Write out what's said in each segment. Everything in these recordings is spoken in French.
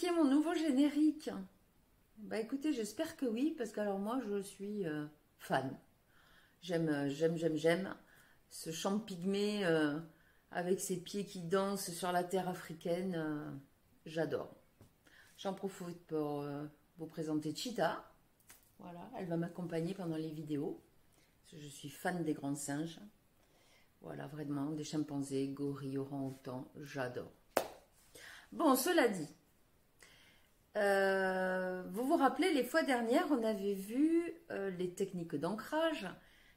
apprécié mon nouveau générique? Bah écoutez, j'espère que oui, parce que alors moi je suis fan. J'aime ce chant pygmée avec ses pieds qui dansent sur la terre africaine. J'adore. J'en profite pour vous présenter Cheetah. Voilà, elle va m'accompagner pendant les vidéos. Parce que je suis fan des grands singes. Voilà, vraiment, des chimpanzés, gorilles, orang-outans, j'adore. Bon, cela dit, vous vous rappelez, les fois dernières, on avait vu les techniques d'ancrage,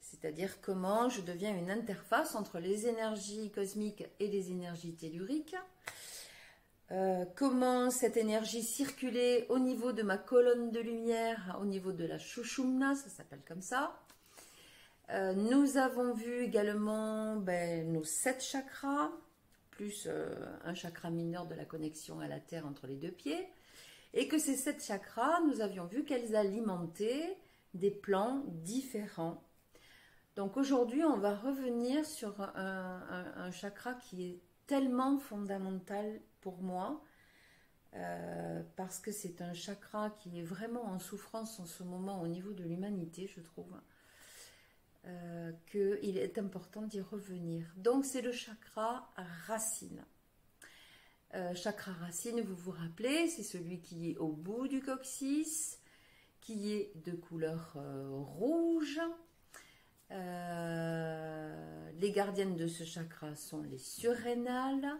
c'est-à-dire comment je deviens une interface entre les énergies cosmiques et les énergies telluriques, comment cette énergie circulait au niveau de ma colonne de lumière, au niveau de la Shushumna, ça s'appelle comme ça. Nous avons vu également nos 7 chakras, plus un chakra mineur de la connexion à la Terre entre les deux pieds. Et que ces 7 chakras, nous avions vu qu'elles alimentaient des plans différents. Donc aujourd'hui, on va revenir sur un chakra qui est tellement fondamental pour moi, parce que c'est un chakra qui est vraiment en souffrance en ce moment au niveau de l'humanité, je trouve, qu'il est important d'y revenir. Donc c'est le chakra racine. Chakra racine, vous vous rappelez, c'est celui qui est au bout du coccyx, qui est de couleur rouge. Les gardiennes de ce chakra sont les surrénales.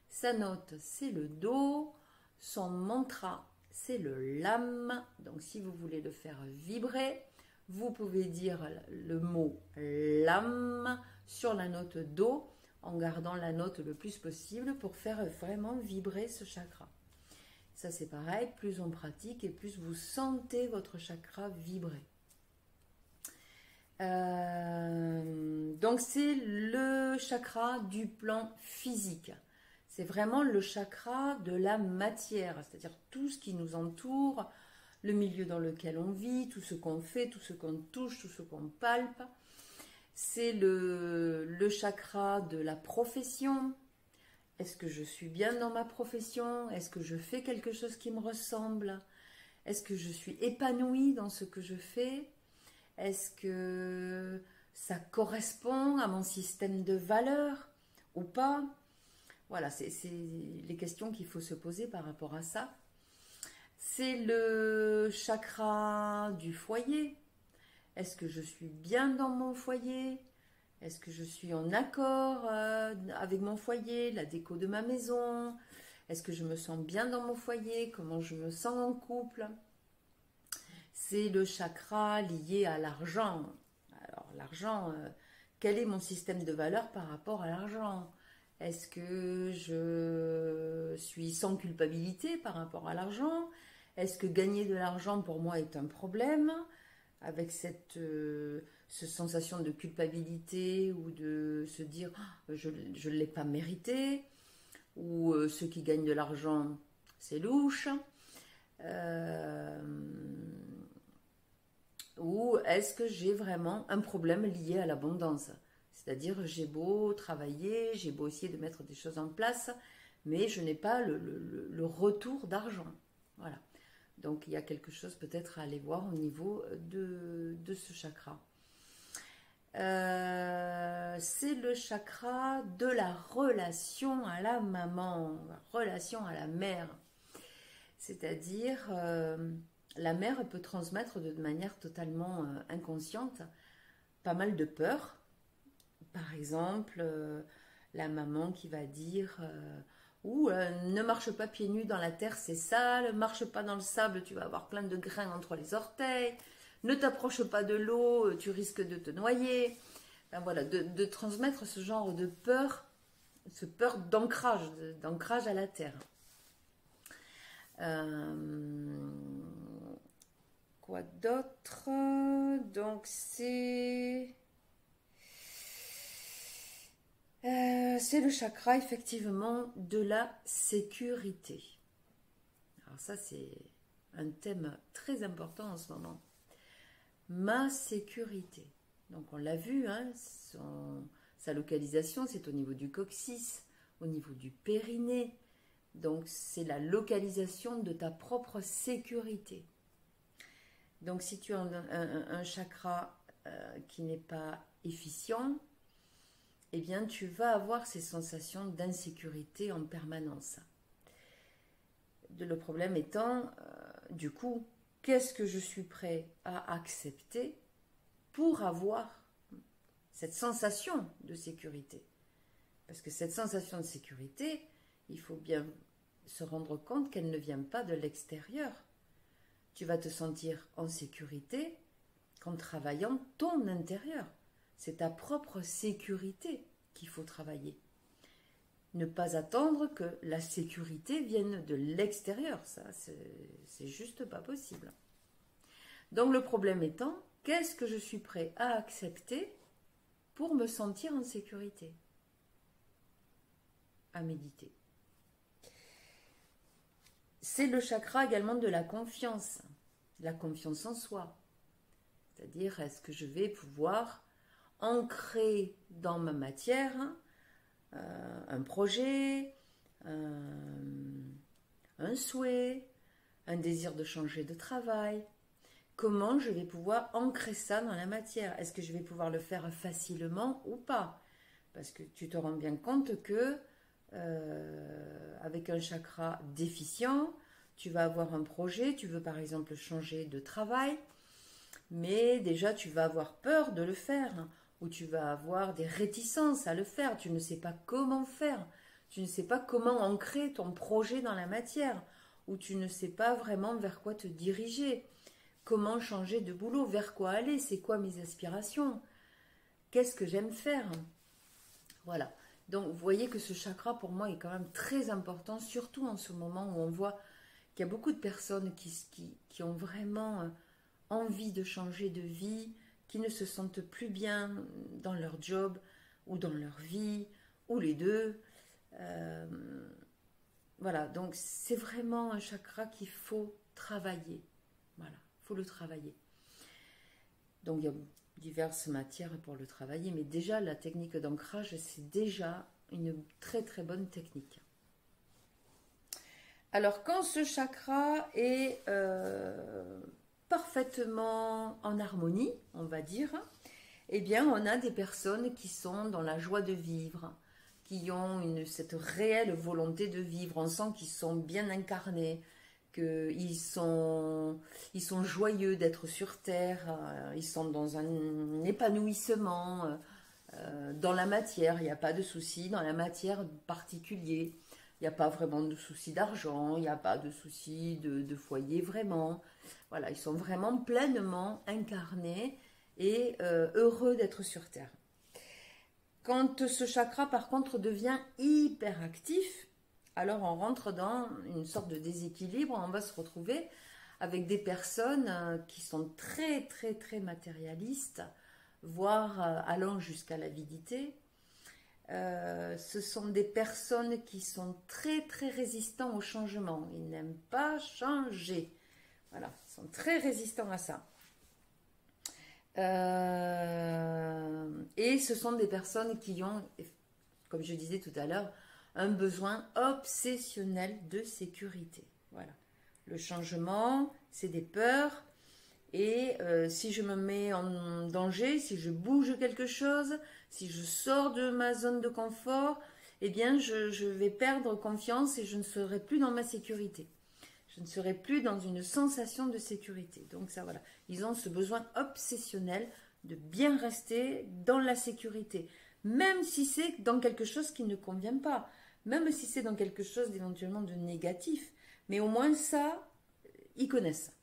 Sa note, c'est le Do. Son mantra, c'est le Lam. Donc si vous voulez le faire vibrer, vous pouvez dire le mot Lam sur la note Do, en gardant la note le plus possible pour faire vraiment vibrer ce chakra. Ça c'est pareil, plus on pratique et plus vous sentez votre chakra vibrer. Donc c'est le chakra du plan physique. C'est vraiment le chakra de la matière, c'est-à-dire tout ce qui nous entoure, le milieu dans lequel on vit, tout ce qu'on fait, tout ce qu'on touche, tout ce qu'on palpe. C'est le chakra de la profession. Est-ce que je suis bien dans ma profession? Est-ce que je fais quelque chose qui me ressemble? Est-ce que je suis épanouie dans ce que je fais? Est-ce que ça correspond à mon système de valeurs ou pas? Voilà, c'est les questions qu'il faut se poser par rapport à ça. C'est le chakra du foyer. Est-ce que je suis bien dans mon foyer? Est-ce que je suis en accord avec mon foyer, la déco de ma maison? Est-ce que je me sens bien dans mon foyer? Comment je me sens en couple? C'est le chakra lié à l'argent. Alors l'argent, quel est mon système de valeurs par rapport à l'argent? Est-ce que je suis sans culpabilité par rapport à l'argent? Est-ce que gagner de l'argent pour moi est un problème? Avec cette sensation de culpabilité ou de se dire oh, je ne l'ai pas mérité, ou ceux qui gagnent de l'argent, c'est louche. Ou est-ce que j'ai vraiment un problème lié à l'abondance? C'est-à-dire j'ai beau travailler, j'ai beau essayer de mettre des choses en place, mais je n'ai pas le retour d'argent. Voilà. Donc il y a quelque chose peut-être à aller voir au niveau de ce chakra. C'est le chakra de la relation à la maman, la relation à la mère. C'est-à-dire, la mère peut transmettre de manière totalement inconsciente pas mal de peur. Par exemple, la maman qui va dire ne marche pas pieds nus dans la terre, c'est sale, marche pas dans le sable, tu vas avoir plein de grains entre les orteils, ne t'approche pas de l'eau, tu risques de te noyer. Ben voilà, de transmettre ce genre de peur, ce peur d'ancrage à la terre. Quoi d'autre? Donc c'est le chakra effectivement de la sécurité. Alors ça c'est un thème très important en ce moment. Ma sécurité. Donc on l'a vu, hein, sa localisation c'est au niveau du coccyx, au niveau du périnée. Donc, c'est la localisation de ta propre sécurité. Donc, si tu as un chakra qui n'est pas efficient, eh bien, tu vas avoir ces sensations d'insécurité en permanence. Le problème étant, du coup, qu'est-ce que je suis prêt à accepter pour avoir cette sensation de sécurité? Parce que cette sensation de sécurité, il faut bien se rendre compte qu'elle ne vient pas de l'extérieur. Tu vas te sentir en sécurité qu'en travaillant ton intérieur. C'est ta propre sécurité qu'il faut travailler. Ne pas attendre que la sécurité vienne de l'extérieur, ça c'est juste pas possible. Donc le problème étant, qu'est-ce que je suis prêt à accepter pour me sentir en sécurité? À méditer. C'est le chakra également de la confiance en soi. C'est-à-dire, est-ce que je vais pouvoir ancrer dans ma matière un projet, un souhait, un désir de changer de travail? Comment je vais pouvoir ancrer ça dans la matière? Est-ce que je vais pouvoir le faire facilement ou pas? Parce que tu te rends bien compte que avec un chakra déficient, tu vas avoir un projet, tu veux par exemple changer de travail, mais déjà tu vas avoir peur de le faire, ou tu vas avoir des réticences à le faire, tu ne sais pas comment faire, tu ne sais pas comment ancrer ton projet dans la matière, ou tu ne sais pas vraiment vers quoi te diriger, comment changer de boulot, vers quoi aller, c'est quoi mes aspirations, qu'est-ce que j'aime faire. Voilà. Donc, vous voyez que ce chakra, pour moi, est quand même très important, surtout en ce moment où on voit qu'il y a beaucoup de personnes qui ont vraiment envie de changer de vie, qui ne se sentent plus bien dans leur job ou dans leur vie, ou les deux. Voilà, donc c'est vraiment un chakra qu'il faut travailler. Voilà, il faut le travailler. Donc, il y a diverses matières pour le travailler, mais déjà la technique d'ancrage, c'est déjà une très très bonne technique. Alors quand ce chakra est parfaitement en harmonie, on va dire, eh bien on a des personnes qui sont dans la joie de vivre, qui ont cette réelle volonté de vivre, on sent qu'ils sont bien incarnés, qu'ils sont joyeux d'être sur Terre, ils sont dans un épanouissement dans la matière, il n'y a pas de souci dans la matière particulier, il n'y a pas vraiment de souci d'argent, il n'y a pas de souci de foyer vraiment. Voilà, ils sont vraiment pleinement incarnés et heureux d'être sur Terre. Quand ce chakra par contre devient hyper actif, alors on rentre dans une sorte de déséquilibre, on va se retrouver avec des personnes qui sont très très très matérialistes, voire allant jusqu'à l'avidité. Ce sont des personnes qui sont très très résistants au changement, ils n'aiment pas changer. Voilà, ils sont très résistants à ça. Et ce sont des personnes qui ont, comme je disais tout à l'heure, un besoin obsessionnel de sécurité. Voilà. Le changement, c'est des peurs. Et si je me mets en danger, si je bouge quelque chose, si je sors de ma zone de confort, eh bien, je vais perdre confiance et je ne serai plus dans ma sécurité. Je ne serai plus dans une sensation de sécurité. Donc ça, voilà. Ils ont ce besoin obsessionnel de bien rester dans la sécurité. Même si c'est dans quelque chose qui ne convient pas. Même si c'est dans quelque chose d'éventuellement de négatif. Mais au moins ça, ils connaissent.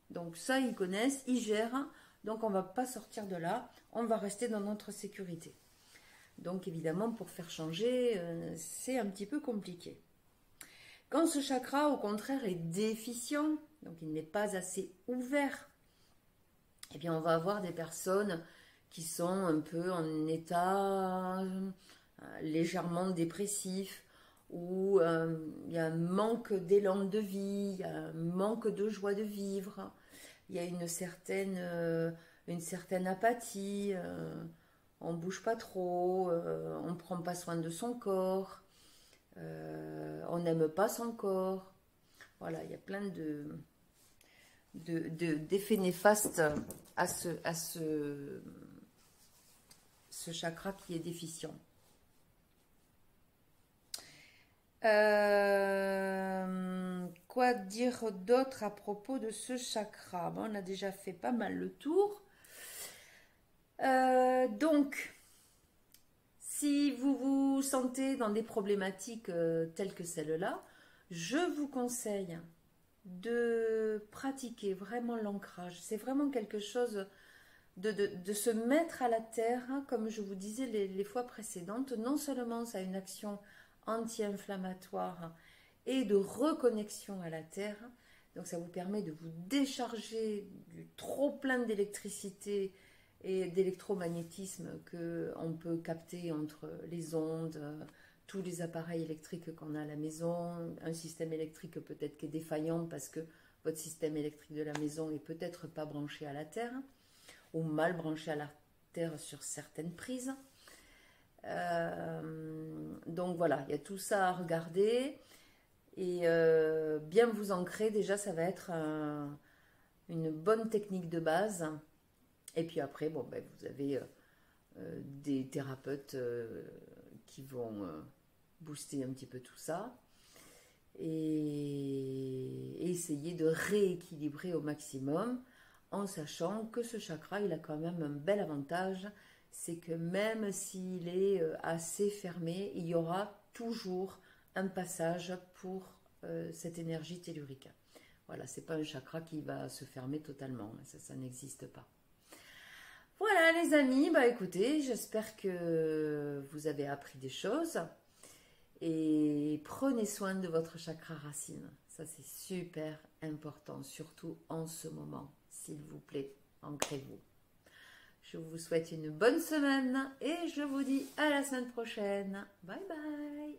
Donc ça, ils connaissent, ils gèrent. Donc on ne va pas sortir de là. On va rester dans notre sécurité. Donc évidemment, pour faire changer, c'est un petit peu compliqué. Quand ce chakra, au contraire, est déficient, donc il n'est pas assez ouvert, eh bien on va avoir des personnes qui sont un peu en état légèrement dépressif, où il y a un manque d'élan de vie, il y a un manque de joie de vivre, il y a une certaine apathie, on ne bouge pas trop, on ne prend pas soin de son corps. on n'aime pas son corps. Voilà, il y a plein d'effets néfastes à ce chakra qui est déficient. Quoi dire d'autre à propos de ce chakra? Bon, on a déjà fait pas mal le tour. Donc, si vous vous sentez dans des problématiques telles que celle-là, je vous conseille de pratiquer vraiment l'ancrage. C'est vraiment quelque chose de se mettre à la terre, hein, comme je vous disais les fois précédentes. Non seulement ça a une action anti-inflammatoire et de reconnexion à la terre, donc ça vous permet de vous décharger du trop plein d'électricité et d'électromagnétisme qu'on peut capter entre les ondes, tous les appareils électriques qu'on a à la maison, un système électrique peut-être qui est défaillant parce que votre système électrique de la maison est peut-être pas branché à la terre ou mal branché à la terre sur certaines prises. Donc voilà, il y a tout ça à regarder et bien vous ancrer, déjà ça va être une bonne technique de base. Et puis après, bon, ben, vous avez des thérapeutes qui vont booster un petit peu tout ça et essayer de rééquilibrer au maximum en sachant que ce chakra, il a quand même un bel avantage, c'est que même s'il est assez fermé, il y aura toujours un passage pour cette énergie tellurique. Voilà, c'est pas un chakra qui va se fermer totalement, ça n'existe pas. Voilà les amis, bah écoutez, j'espère que vous avez appris des choses et prenez soin de votre chakra racine. Ça c'est super important, surtout en ce moment. S'il vous plaît, ancrez-vous. Je vous souhaite une bonne semaine et je vous dis à la semaine prochaine. Bye bye.